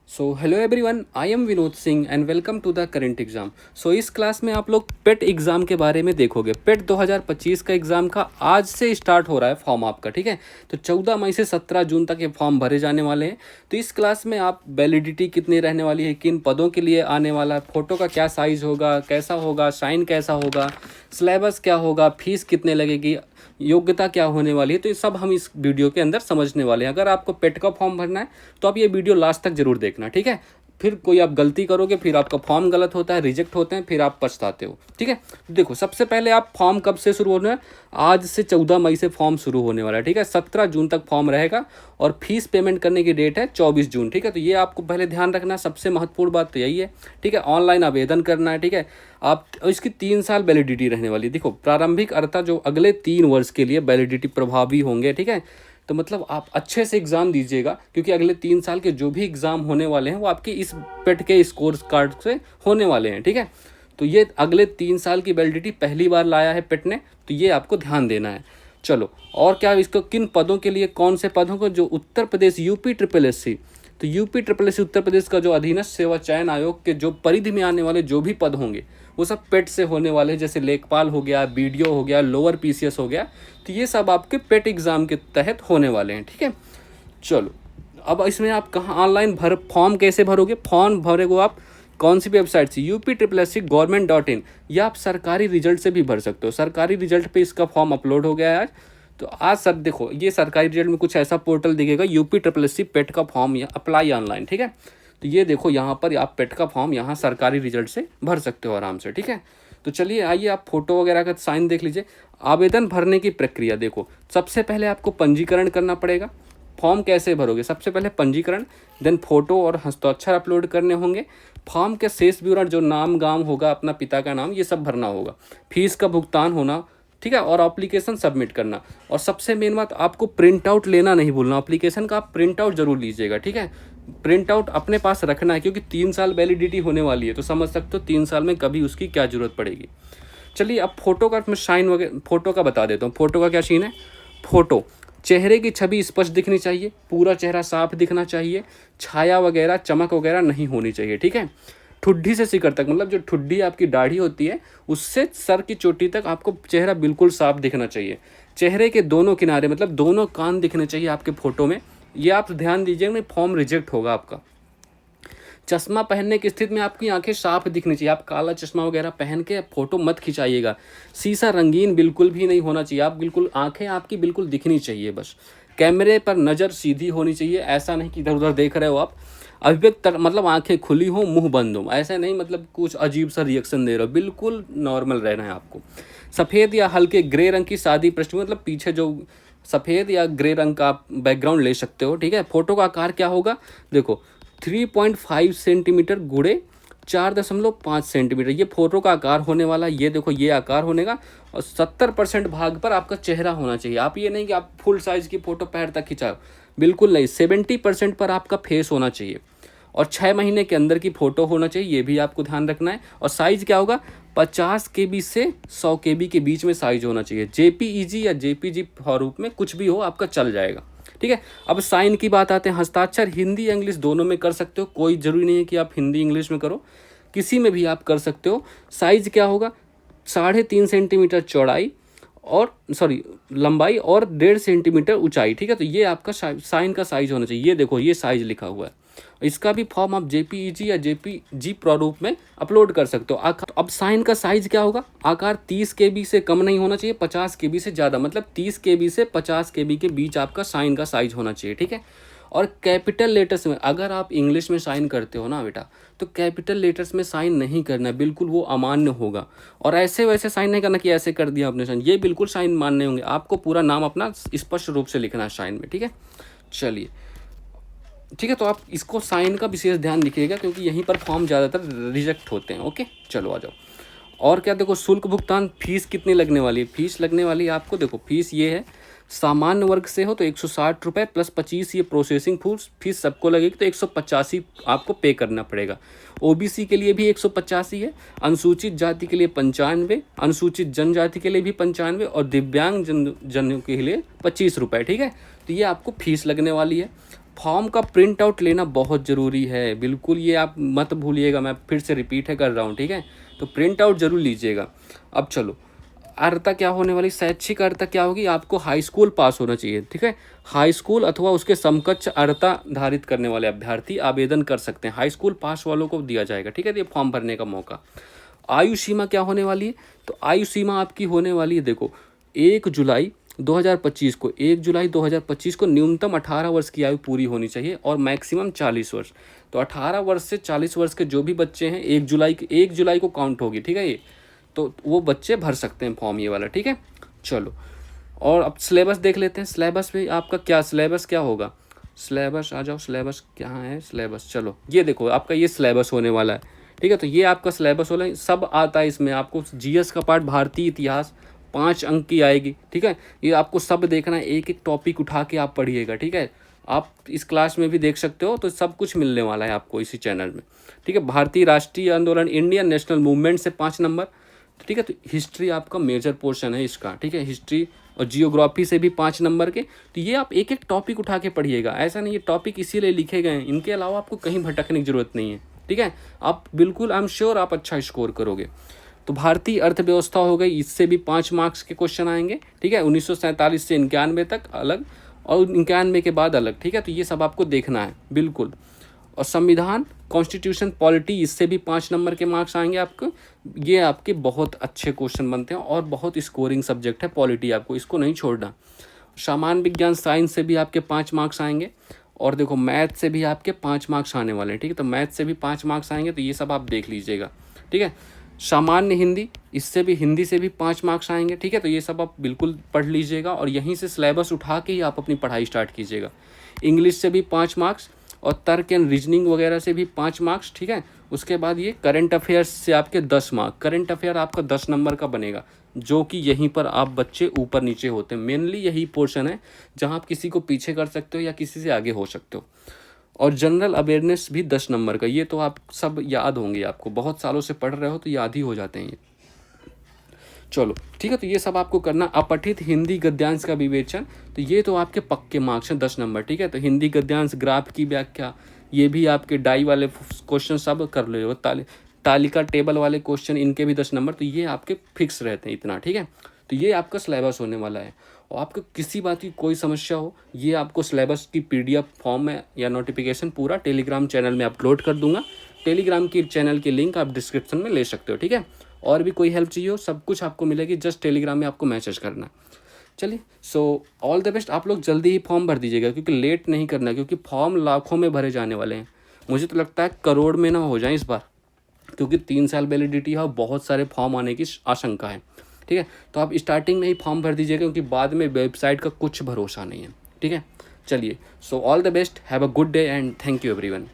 So hello everyone, I am Vinod Singh and welcome to the current exam. So इस class में आप लोग पेट exam के बारे में देखोगे। पेट 2025 का एग्ज़ाम का आज से स्टार्ट हो रहा है फॉर्म आपका, ठीक है। तो 14 मई से 17 जून तक ये फॉर्म भरे जाने वाले हैं। तो इस क्लास में आप वैलिडिटी कितनी रहने वाली है, किन पदों के लिए आने वाला है, फ़ोटो का क्या साइज़ होगा, कैसा होगा, साइन कैसा होगा, सिलेबस क्या होगा, फीस कितने लगेगी, योग्यता क्या होने वाली है, तो ये सब हम इस वीडियो के अंदर समझने वाले हैं। अगर आपको पेट का फॉर्म भरना है तो आप ये वीडियो लास्ट तक जरूर देखना, ठीक है। फिर कोई आप गलती करोगे, फिर आपका फॉर्म गलत होता है, रिजेक्ट होते हैं, फिर आप पछताते हो, ठीक है। देखो, सबसे पहले आप फॉर्म कब से शुरू होना है, आज से 14 मई से फॉर्म शुरू होने वाला है, ठीक है। 17 जून तक फॉर्म रहेगा और फीस पेमेंट करने की डेट है 24 जून, ठीक है। तो ये आपको पहले ध्यान रखना है, सबसे महत्वपूर्ण बात तो यही है, ठीक है। ऑनलाइन आवेदन करना है, ठीक है। आप इसकी 3 साल वैलिडिटी रहने वाली है। देखो, प्रारंभिक अर्थात जो अगले 3 वर्ष के लिए वैलिडिटी प्रभावी होंगे, ठीक है। तो मतलब आप अच्छे से एग्ज़ाम दीजिएगा, क्योंकि अगले 3 साल के जो भी एग्ज़ाम होने वाले हैं वो आपके इस पेट के स्कोर कार्ड से होने वाले हैं, ठीक है। तो ये अगले 3 साल की वैलिडिटी पहली बार लाया है पेट ने, तो ये आपको ध्यान देना है। चलो, और क्या इसको किन पदों के लिए, कौन से पदों को, जो Uttar Pradesh UP triple S C, तो UP triple S C Uttar Pradesh का जो अधीनस्थ सेवा चयन आयोग के जो परिधि में आने वाले जो भी पद होंगे वो सब पेट से होने वाले हैं। जैसे लेखपाल हो गया, बीडीओ हो गया, लोअर पीसीएस हो गया, तो ये सब आपके पेट एग्ज़ाम के तहत होने वाले हैं, ठीक है। चलो, अब इसमें आप कहाँ ऑनलाइन फॉर्म कैसे भरोगे। फॉर्म भरेगो आप कौन सी वेबसाइट से, UP/SC/government.in, या आप सरकारी रिजल्ट से भी भर सकते हो। सरकारी रिजल्ट पे इसका फॉर्म अपलोड हो गया है आज। तो आज सर देखो, ये सरकारी रिजल्ट में कुछ ऐसा पोर्टल दिखेगा, UP/SC पेट का फॉर्म या अप्लाई ऑनलाइन, ठीक है। तो ये देखो, यहाँ पर आप पेट का फॉर्म यहाँ सरकारी रिजल्ट से भर सकते हो आराम से, ठीक है। तो चलिए आइए, आप फोटो वगैरह का साइन देख लीजिए। आवेदन भरने की प्रक्रिया देखो, सबसे पहले आपको पंजीकरण करना पड़ेगा। फॉर्म कैसे भरोगे, सबसे पहले पंजीकरण, देन फोटो और हस्ताक्षर अपलोड करने होंगे। फॉर्म के शेष विवरण, जो नाम गांव होगा, अपना पिता का नाम, ये सब भरना होगा। फीस का भुगतान होना, ठीक है, और एप्लीकेशन सबमिट करना। और सबसे मेन बात, आपको प्रिंट आउट लेना नहीं भूलना, एप्लीकेशन का आप प्रिंट आउट जरूर लीजिएगा, ठीक है। प्रिंट आउट अपने पास रखना है, क्योंकि 3 साल वैलिडिटी होने वाली है, तो समझ सकते हो 3 साल में कभी उसकी क्या जरूरत पड़ेगी। चलिए, अब फोटो का मैं साइन वगैरह फोटो का बता देता हूँ। फोटो का क्या सीन है, फोटो चेहरे की छवि स्पष्ट दिखनी चाहिए, पूरा चेहरा साफ दिखना चाहिए, छाया वगैरह, चमक वगैरह नहीं होनी चाहिए, ठीक है। ठुड्डी से सिकर तक, मतलब जो ठुड्डी आपकी दाढ़ी होती है उससे सर की चोटी तक आपको चेहरा बिल्कुल साफ दिखना चाहिए। चेहरे के दोनों किनारे, मतलब दोनों कान दिखने चाहिए आपके फोटो में। ये आप ध्यान दीजिएगा, नहीं फॉर्म रिजेक्ट होगा आपका। चश्मा पहनने की स्थिति में आपकी आंखें साफ दिखनी चाहिए। आप काला चश्मा वगैरह पहन के फोटो मत खिंचाइएगा। शीशा रंगीन बिल्कुल भी नहीं होना चाहिए। आप बिल्कुल, आंखें आपकी बिल्कुल दिखनी चाहिए बस। कैमरे पर नज़र सीधी होनी चाहिए, ऐसा नहीं कि इधर उधर देख रहे हो आप। अभिव्यक्त मतलब आंखें खुली हो, मुंह बंद हो, ऐसा नहीं मतलब कुछ अजीब सा रिएक्शन दे रहे हो, बिल्कुल नॉर्मल रहना है आपको। सफ़ेद या हल्के ग्रे रंग की सादी पृष्ठभूमि, मतलब पीछे जो सफ़ेद या ग्रे रंग का आप बैकग्राउंड ले सकते हो, ठीक है। फोटो का आकार क्या होगा, देखो 3.5 सेंटीमीटर गुणे 4.5 सेंटीमीटर, ये फोटो का आकार होने वाला। ये देखो, ये आकार होने का, और 70% भाग पर आपका चेहरा होना चाहिए। आप ये नहीं कि आप फुल साइज़ की फ़ोटो पैर तक खिंचाओ, बिल्कुल नहीं। 70% पर आपका फेस होना चाहिए, और 6 महीने के अंदर की फ़ोटो होना चाहिए, ये भी आपको ध्यान रखना है। और साइज़ क्या होगा, 50 KB से 100 KB के बीच में साइज़ होना चाहिए। JPEG या JPG स्वरूप में कुछ भी हो, आपका चल जाएगा, ठीक है। अब साइन की बात आते हैं। हस्ताक्षर हिंदी या इंग्लिश दोनों में कर सकते हो, कोई ज़रूरी नहीं है कि आप हिंदी इंग्लिश में करो, किसी में भी आप कर सकते हो। साइज़ क्या होगा, 3.5 सेंटीमीटर चौड़ाई और लंबाई और 1.5 सेंटीमीटर ऊंचाई, ठीक है। तो ये आपका साइन का साइज होना चाहिए। ये देखो, ये साइज लिखा हुआ है। इसका भी फॉर्म आप JPEG या JPG प्रारूप में अपलोड कर सकते हो। अब साइन का साइज क्या होगा, आकार 30 KB से कम नहीं होना चाहिए, 50 KB से ज़्यादा, मतलब 30 KB से 50 KB के बीच आपका साइन का साइज होना चाहिए, ठीक है। और कैपिटल लेटर्स में, अगर आप इंग्लिश में साइन करते हो ना बेटा, तो कैपिटल लेटर्स में साइन नहीं करना, बिल्कुल वो अमान्य होगा। और ऐसे वैसे साइन नहीं करना कि ऐसे कर दिया आपने साइन, ये बिल्कुल साइन मान्य होंगे। आपको पूरा नाम अपना स्पष्ट रूप से लिखना है साइन में, ठीक है। चलिए, ठीक है, तो आप इसको साइन का विशेष ध्यान रखिएगा, क्योंकि यहीं पर फॉर्म ज़्यादातर रिजेक्ट होते हैं। ओके, चलो आ जाओ। और क्या, देखो शुल्क भुगतान, फीस कितनी लगने वाली है। फीस लगने वाली है आपको, देखो फीस ये है, सामान्य वर्ग से हो तो 160 रुपये प्लस 25 ये प्रोसेसिंग फीस सबको लगेगी, तो 185 आपको पे करना पड़ेगा। OBC के लिए भी 185 है, अनुसूचित जाति के लिए 95, अनुसूचित जनजाति के लिए भी 95, और दिव्यांग जनों के लिए 25 रुपये, ठीक है। तो ये आपको फीस लगने वाली है। फॉर्म का प्रिंट आउट लेना बहुत ज़रूरी है, बिल्कुल ये आप मत भूलिएगा, मैं फिर से रिपीट है कर रहा हूँ, ठीक है। तो प्रिंट आउट जरूर लीजिएगा। अब चलो, अर्हता क्या होने वाली, शैक्षिक अर्हता क्या होगी, आपको हाई स्कूल पास होना चाहिए, ठीक है। हाई स्कूल अथवा उसके समकक्ष अर्हता धारित करने वाले अभ्यर्थी आवेदन कर सकते हैं। हाई स्कूल पास वालों को दिया जाएगा, ठीक है, ये फॉर्म भरने का मौका। आयु सीमा क्या होने वाली है, तो आयु सीमा आपकी होने वाली है, देखो 1 जुलाई 2025 को 1 जुलाई 2025 को न्यूनतम 18 वर्ष की आयु पूरी होनी चाहिए और मैक्सिमम 40 वर्ष। तो 18 वर्ष से 40 वर्ष के जो भी बच्चे हैं 1 जुलाई को काउंट होगी, ठीक है, ये तो वो बच्चे भर सकते हैं फॉर्म ये वाला, ठीक है। चलो, और अब सिलेबस देख लेते हैं। सिलेबस में आपका क्या सिलेबस क्या होगा, सिलेबस आ जाओ, सिलेबस क्या है, सिलेबस चलो ये देखो आपका ये सिलेबस होने वाला है, ठीक है। तो ये आपका सिलेबस वाला सब आता है इसमें। आपको जीएस का पार्ट, भारतीय इतिहास 5 अंक की आएगी, ठीक है। ये आपको सब देखना है, एक एक टॉपिक उठा के आप पढ़िएगा, ठीक है। आप इस क्लास में भी देख सकते हो, तो सब कुछ मिलने वाला है आपको इसी चैनल में, ठीक है। भारतीय राष्ट्रीय आंदोलन, इंडियन नेशनल मूवमेंट से 5 नंबर, ठीक है। तो हिस्ट्री आपका मेजर पोर्शन है इसका, ठीक है। हिस्ट्री और जियोग्राफी से भी 5 नंबर के। तो ये आप एक एक टॉपिक उठा के पढ़िएगा, ऐसा नहीं, ये टॉपिक इसीलिए लिखे गए हैं, इनके अलावा आपको कहीं भटकने की जरूरत नहीं है, ठीक है। आप बिल्कुल, आई एम श्योर आप अच्छा स्कोर करोगे। तो भारतीय अर्थव्यवस्था हो गई, इससे भी 5 मार्क्स के क्वेश्चन आएंगे, ठीक है। 1947 से 91 तक अलग और 91 के बाद अलग, ठीक है। तो ये सब आपको देखना है बिल्कुल। और संविधान, कॉन्स्टिट्यूशन, पॉलिटी, इससे भी 5 नंबर के मार्क्स आएंगे आपको। ये आपके बहुत अच्छे क्वेश्चन बनते हैं और बहुत स्कोरिंग सब्जेक्ट है पॉलिटी, आपको इसको नहीं छोड़ना। सामान्य विज्ञान, साइंस से भी आपके 5 मार्क्स आएंगे। और देखो मैथ से भी आपके 5 मार्क्स आने वाले हैं, ठीक है। तो मैथ से भी 5 मार्क्स आएंगे, तो ये सब आप देख लीजिएगा, ठीक है। सामान्य हिंदी, इससे भी, हिंदी से भी 5 मार्क्स आएंगे, ठीक है। तो ये सब आप बिल्कुल पढ़ लीजिएगा और यहीं से सिलेबस उठा के ही आप अपनी पढ़ाई स्टार्ट कीजिएगा। इंग्लिश से भी 5 मार्क्स और तर्क एंड रीजनिंग वगैरह से भी 5 मार्क्स, ठीक है। उसके बाद ये करंट अफेयर्स से आपके 10 मार्क्स, करंट अफेयर आपका 10 नंबर का बनेगा, जो कि यहीं पर आप बच्चे ऊपर नीचे होते हैं। मेनली यही पोर्शन है जहाँ आप किसी को पीछे कर सकते हो या किसी से आगे हो सकते हो। और जनरल अवेयरनेस भी 10 नंबर का, ये तो आप सब याद होंगे, आपको बहुत सालों से पढ़ रहे हो तो याद ही हो जाते हैं ये। चलो ठीक है, तो ये सब आपको करना। अपठित हिंदी गद्यांश का विवेचन, तो ये तो आपके पक्के मार्क्स हैं 10 नंबर, ठीक है। तो हिंदी गद्यांश, ग्राफ की व्याख्या, ये भी आपके डाई वाले क्वेश्चन सब कर लो। तालिका टेबल वाले क्वेश्चन, इनके भी 10 नंबर, तो ये आपके फिक्स रहते हैं इतना, ठीक है। तो ये आपका सिलेबस होने वाला है। और आपको किसी बात की कोई समस्या हो, ये आपको सिलेबस की PDF फॉर्म में या नोटिफिकेशन पूरा टेलीग्राम चैनल में अपलोड कर दूंगा। टेलीग्राम की चैनल की लिंक आप डिस्क्रिप्शन में ले सकते हो, ठीक है। और भी कोई हेल्प चाहिए हो, सब कुछ आपको मिलेगी, जस्ट टेलीग्राम में आपको मैसेज करना। चलिए, सो ऑल द बेस्ट। आप लोग जल्दी ही फॉर्म भर दीजिएगा, क्योंकि लेट नहीं करना, क्योंकि फॉर्म लाखों में भरे जाने वाले हैं। मुझे तो लगता है करोड़ में ना हो जाए इस बार, क्योंकि 3 साल वैलिडिटी है और बहुत सारे फॉर्म आने की आशंका है, ठीक है। तो आप स्टार्टिंग में ही फॉर्म भर दीजिएगा, क्योंकि बाद में वेबसाइट का कुछ भरोसा नहीं है, ठीक है। चलिए, so all the best, have a good day and thank you everyone.